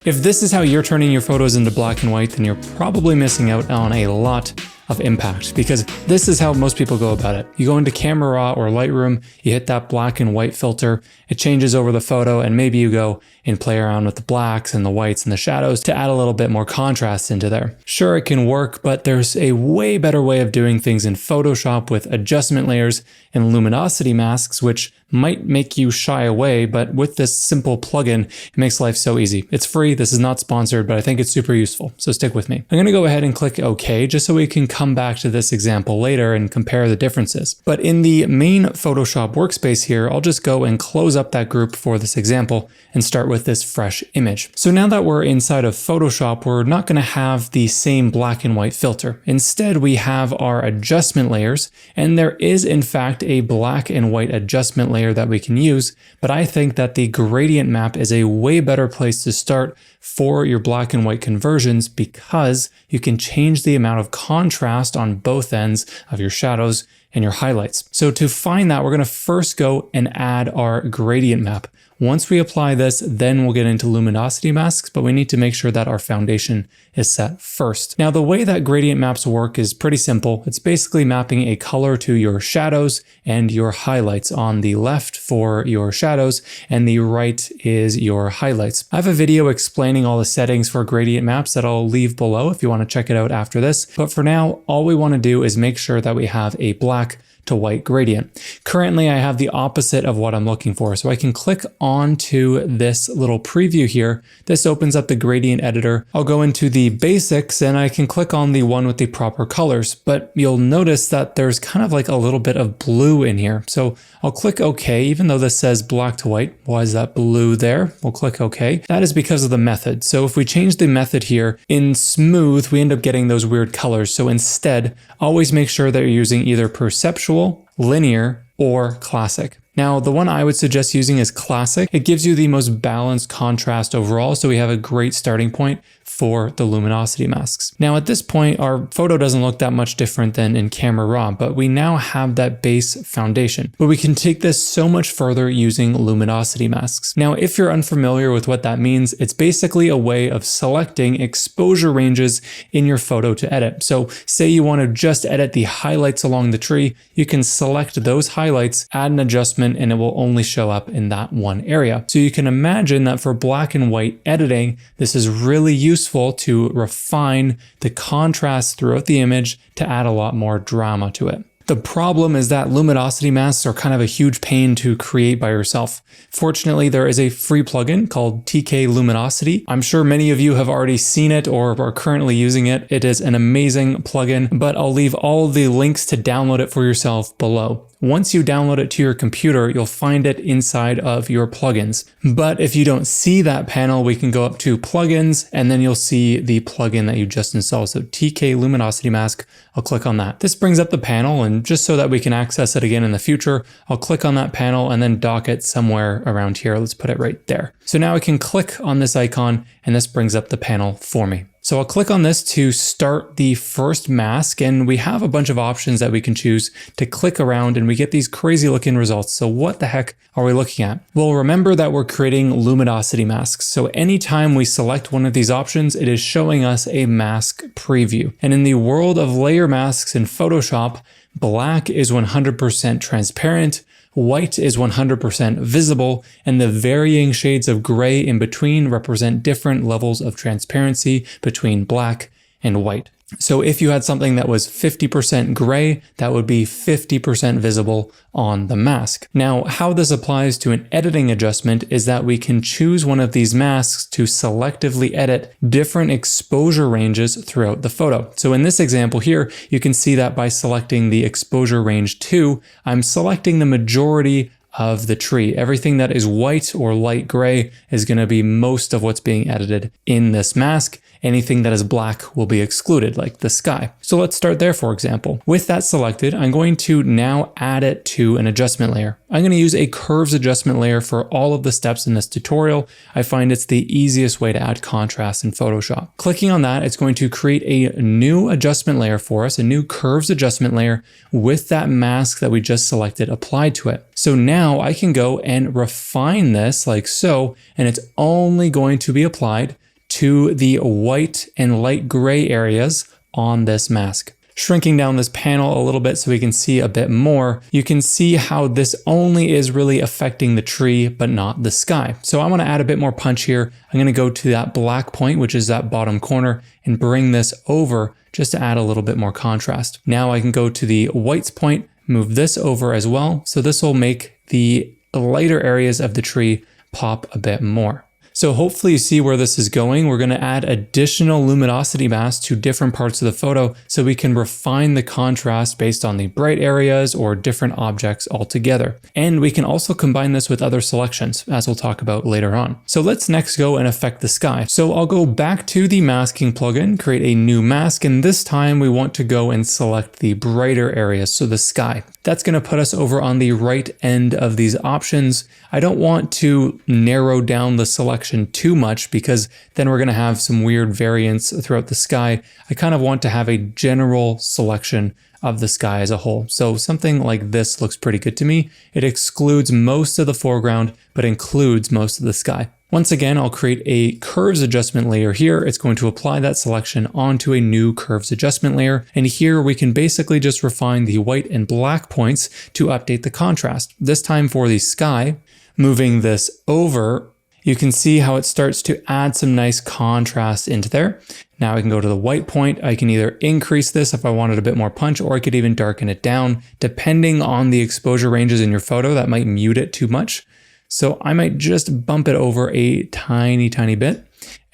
If this is how you're turning your photos into black and white, then you're probably missing out on a lot of impact, because this is how most people go about it. You go into Camera Raw or Lightroom, you hit that black and white filter, it changes over the photo, and maybe you go and play around with the blacks and the whites and the shadows to add a little bit more contrast into there. Sure, it can work, but there's a way better way of doing things in Photoshop with adjustment layers and luminosity masks, which might make you shy away, but with this simple plugin, it makes life so easy. It's free, this is not sponsored, but I think it's super useful, so stick with me. I'm gonna go ahead and click OK, just so we can come back to this example later and compare the differences. But in the main Photoshop workspace here, I'll just go and close up that group for this example and start with this fresh image. So now that we're inside of Photoshop, we're not gonna have the same black and white filter. Instead, we have our adjustment layers, and there is in fact a black and white adjustment layer that we can use, but I think that the gradient map is a way better place to start for your black and white conversions, because you can change the amount of contrast on both ends of your shadows and your highlights. So to find that, we're going to first go and add our gradient map. Once we apply this, then we'll get into luminosity masks, but we need to make sure that our foundation is set first. Now, the way that gradient maps work is pretty simple. It's basically mapping a color to your shadows and your highlights. On the left for your shadows and the right is your highlights. I have a video explaining all the settings for gradient maps that I'll leave below if you want to check it out after this. But for now, all we want to do is make sure that we have a black to white gradient. Currently, I have the opposite of what I'm looking for. So I can click onto this little preview here. This opens up the gradient editor. I'll go into the basics and I can click on the one with the proper colors, but you'll notice that there's kind of like a little bit of blue in here. So I'll click OK, even though this says black to white. Why is that blue there? We'll click OK. That is because of the method. So if we change the method here in smooth, we end up getting those weird colors. So instead, always make sure that you're using either perceptual, linear, or classic. Now, the one I would suggest using is classic. It gives you the most balanced contrast overall, so we have a great starting point for the luminosity masks. Now, at this point, our photo doesn't look that much different than in Camera Raw, but we now have that base foundation. But we can take this so much further using luminosity masks. Now, if you're unfamiliar with what that means, it's basically a way of selecting exposure ranges in your photo to edit. So say you want to just edit the highlights along the tree, you can select those highlights, add an adjustment, and it will only show up in that one area. So you can imagine that for black and white editing, this is really useful to refine the contrast throughout the image to add a lot more drama to it. The problem is that luminosity masks are kind of a huge pain to create by yourself. Fortunately, there is a free plugin called TC Luminosity. I'm sure many of you have already seen it or are currently using it. It is an amazing plugin, but I'll leave all the links to download it for yourself below. Once you download it to your computer, you'll find it inside of your plugins. But if you don't see that panel, we can go up to plugins and then you'll see the plugin that you just installed. So TC Luminosity Mask, I'll click on that. This brings up the panel, and just so that we can access it again in the future, I'll click on that panel and then dock it somewhere around here. Let's put it right there. So now I can click on this icon and this brings up the panel for me. So I'll click on this to start the first mask, and we have a bunch of options that we can choose to click around and we get these crazy looking results. So what the heck are we looking at? Well, remember that we're creating luminosity masks. So anytime we select one of these options, it is showing us a mask preview. And in the world of layer masks in Photoshop, black is 100% transparent, white is 100% visible, and the varying shades of gray in between represent different levels of transparency between black and white. So if you had something that was 50% gray, that would be 50% visible on the mask. Now, how this applies to an editing adjustment is that we can choose one of these masks to selectively edit different exposure ranges throughout the photo. So in this example here, you can see that by selecting the exposure range 2, I'm selecting the majority of the tree. Everything that is white or light gray is going to be most of what's being edited in this mask. Anything that is black will be excluded, like the sky. So let's start there, for example. With that selected, I'm going to now add it to an adjustment layer. I'm going to use a curves adjustment layer for all of the steps in this tutorial. I find it's the easiest way to add contrast in Photoshop. Clicking on that, it's going to create a new adjustment layer for us, a new curves adjustment layer with that mask that we just selected applied to it. So now I can go and refine this like so, and it's only going to be applied to the white and light gray areas on this mask. Shrinking down this panel a little bit so we can see a bit more, you can see how this only is really affecting the tree, but not the sky. So I want to add a bit more punch here. I'm going to go to that black point, which is that bottom corner, and bring this over just to add a little bit more contrast. Now I can go to the whites point, move this over as well. So this will make the lighter areas of the tree pop a bit more. So hopefully you see where this is going. We're going to add additional luminosity masks to different parts of the photo so we can refine the contrast based on the bright areas or different objects altogether. And we can also combine this with other selections, as we'll talk about later on. So let's next go and affect the sky. So I'll go back to the masking plugin, create a new mask, and this time we want to go and select the brighter areas, so the sky. That's going to put us over on the right end of these options. I don't want to narrow down the selection too much because then we're going to have some weird variance throughout the sky. I kind of want to have a general selection of the sky as a whole. So something like this looks pretty good to me. It excludes most of the foreground, but includes most of the sky. Once again, I'll create a curves adjustment layer here. It's going to apply that selection onto a new curves adjustment layer. And here we can basically just refine the white and black points to update the contrast. This time for the sky, moving this over, you can see how it starts to add some nice contrast into there. Now I can go to the white point. I can either increase this if I wanted a bit more punch, or I could even darken it down. Depending on the exposure ranges in your photo, that might mute it too much. So I might just bump it over a tiny bit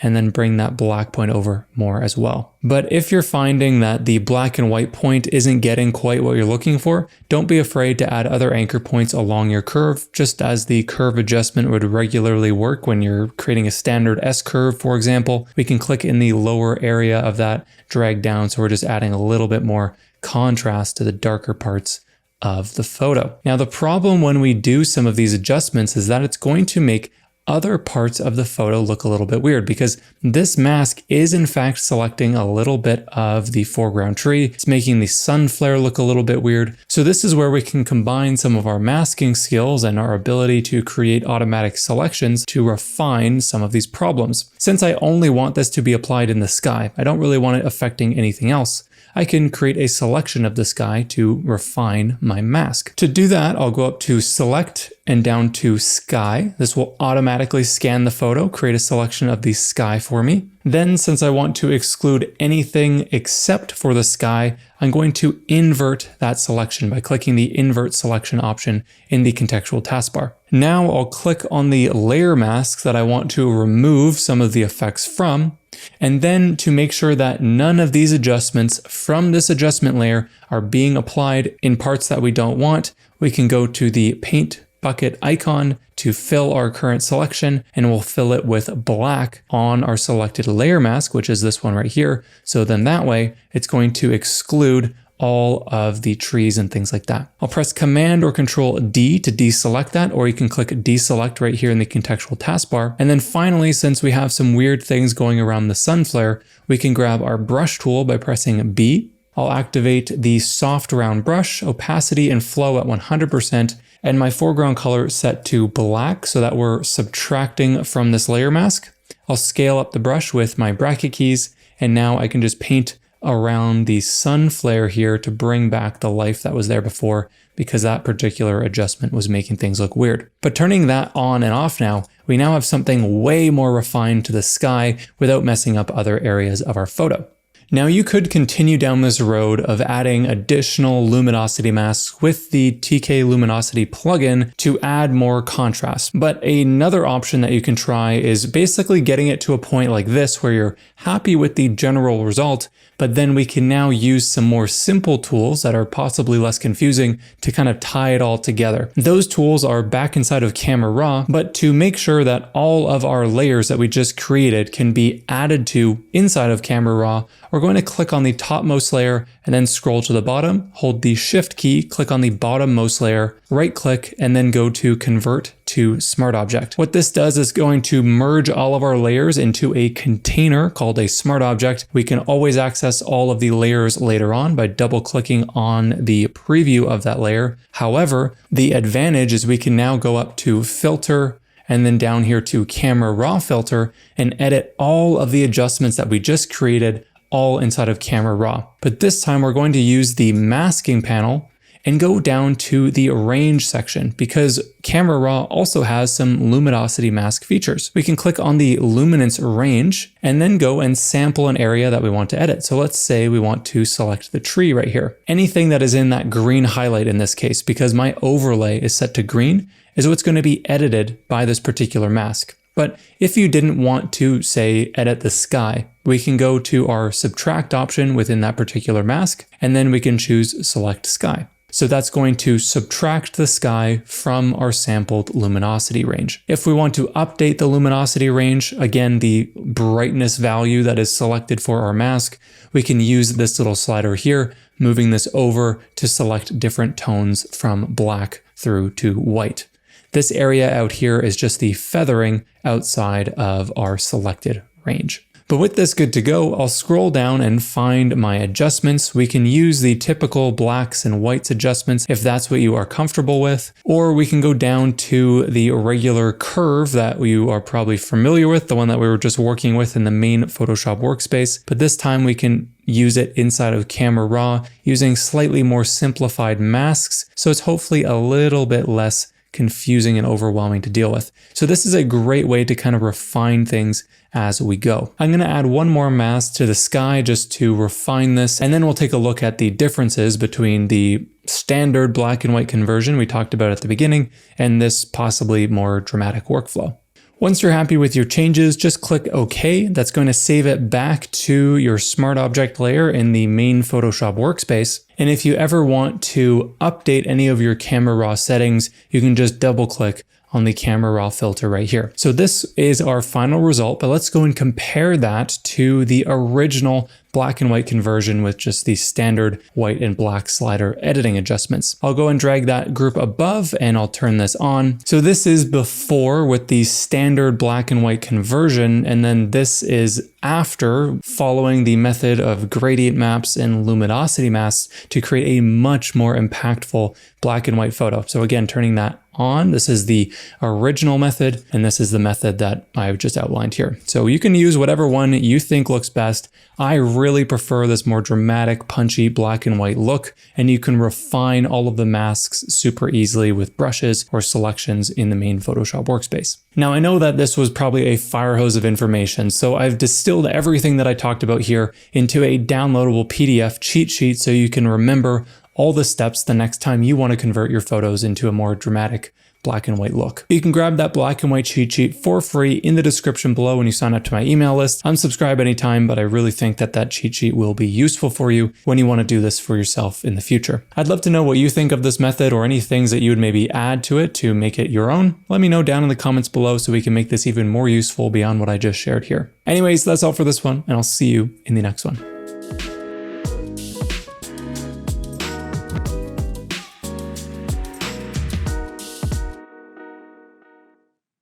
and then bring that black point over more as well. But if you're finding that the black and white point isn't getting quite what you're looking for, don't be afraid to add other anchor points along your curve, just as the curve adjustment would regularly work when you're creating a standard S curve, for example. We can click in the lower area of that, drag down, so we're just adding a little bit more contrast to the darker parts of the photo. Now, the problem when we do some of these adjustments is that it's going to make other parts of the photo look a little bit weird, because this mask is in fact selecting a little bit of the foreground tree. It's making the sun flare look a little bit weird. So this is where we can combine some of our masking skills and our ability to create automatic selections to refine some of these problems. Since I only want this to be applied in the sky, I don't really want it affecting anything else, I can create a selection of the sky to refine my mask. To do that, I'll go up to Select and down to Sky. This will automatically scan the photo, create a selection of the sky for me. Then, since I want to exclude anything except for the sky, I'm going to invert that selection by clicking the Invert Selection option in the contextual taskbar. Now I'll click on the layer masks that I want to remove some of the effects from, and then to make sure that none of these adjustments from this adjustment layer are being applied in parts that we don't want, we can go to the paint bucket icon to fill our current selection, and we'll fill it with black on our selected layer mask, which is this one right here. So then that way it's going to exclude all of the trees and things like that. I'll press Command or Control D to deselect that, or you can click deselect right here in the contextual taskbar. And then finally, since we have some weird things going around the sun flare, we can grab our brush tool by pressing B. I'll activate the soft round brush, opacity and flow at 100%, and my foreground color set to black so that we're subtracting from this layer mask. I'll scale up the brush with my bracket keys, and now I can just paint around the sun flare here to bring back the life that was there before, because that particular adjustment was making things look weird. But turning that on and off now, we now have something way more refined to the sky without messing up other areas of our photo. Now you could continue down this road of adding additional luminosity masks with the TK Luminosity plugin to add more contrast. But another option that you can try is basically getting it to a point like this where you're happy with the general result, but then we can now use some more simple tools that are possibly less confusing to kind of tie it all together. Those tools are back inside of Camera Raw, but to make sure that all of our layers that we just created can be added to inside of Camera Raw, we're going to click on the topmost layer and then scroll to the bottom, hold the Shift key, click on the bottommost layer, right click, and then go to Convert to Smart Object. What this does is going to merge all of our layers into a container called a Smart Object. We can always access all of the layers later on by double clicking on the preview of that layer. However, the advantage is we can now go up to Filter and then down here to camera raw filter and edit all of the adjustments that we just created all inside of camera raw. But this time we're going to use the masking panel and go down to the range section because camera raw also has some luminosity mask features. We can click on the luminance range and then go and sample an area that we want to edit. So let's say we want to select the tree right here. Anything that is in that green highlight in this case, because my overlay is set to green, is what's going to be edited by this particular mask. But if you didn't want to, say, edit the sky, we can go to our subtract option within that particular mask, and then we can choose select sky. So that's going to subtract the sky from our sampled luminosity range. If we want to update the luminosity range, again, the brightness value that is selected for our mask, we can use this little slider here, moving this over to select different tones from black through to white. This area out here is just the feathering outside of our selected range. But with this good to go, I'll scroll down and find my adjustments. We can use the typical blacks and whites adjustments if that's what you are comfortable with, or we can go down to the regular curve that you are probably familiar with, the one that we were just working with in the main Photoshop workspace. But this time we can use it inside of camera raw using slightly more simplified masks. So it's hopefully a little bit less confusing and overwhelming to deal with. So this is a great way to kind of refine things as we go. I'm going to add one more mask to the sky just to refine this, and then we'll take a look at the differences between the standard black and white conversion we talked about at the beginning and this possibly more dramatic workflow. Once you're happy with your changes, just click OK. That's going to save it back to your smart object layer in the main Photoshop workspace. And if you ever want to update any of your camera raw settings, you can just double click on the camera raw filter right here. So this is our final result, but let's go and compare that to the original black and white conversion with just the standard white and black slider editing adjustments. I'll go and drag that group above and I'll turn this on. So this is before with the standard black and white conversion, and then this is after following the method of gradient maps and luminosity masks to create a much more impactful black and white photo. So again, turning that on, this is the original method, and this is the method that I've just outlined here. So you can use whatever one you think looks best. I really prefer this more dramatic, punchy black and white look, and you can refine all of the masks super easily with brushes or selections in the main Photoshop workspace. Now, I know that this was probably a fire hose of information, so I've distilled everything that I talked about here into a downloadable PDF cheat sheet so you can remember all the steps the next time you want to convert your photos into a more dramatic black and white look. You can grab that black and white cheat sheet for free in the description below when you sign up to my email list. Unsubscribe anytime, but I really think that that cheat sheet will be useful for you when you want to do this for yourself in the future. I'd love to know what you think of this method or any things that you would maybe add to it to make it your own. Let me know down in the comments below so we can make this even more useful beyond what I just shared here. Anyways, that's all for this one, and I'll see you in the next one.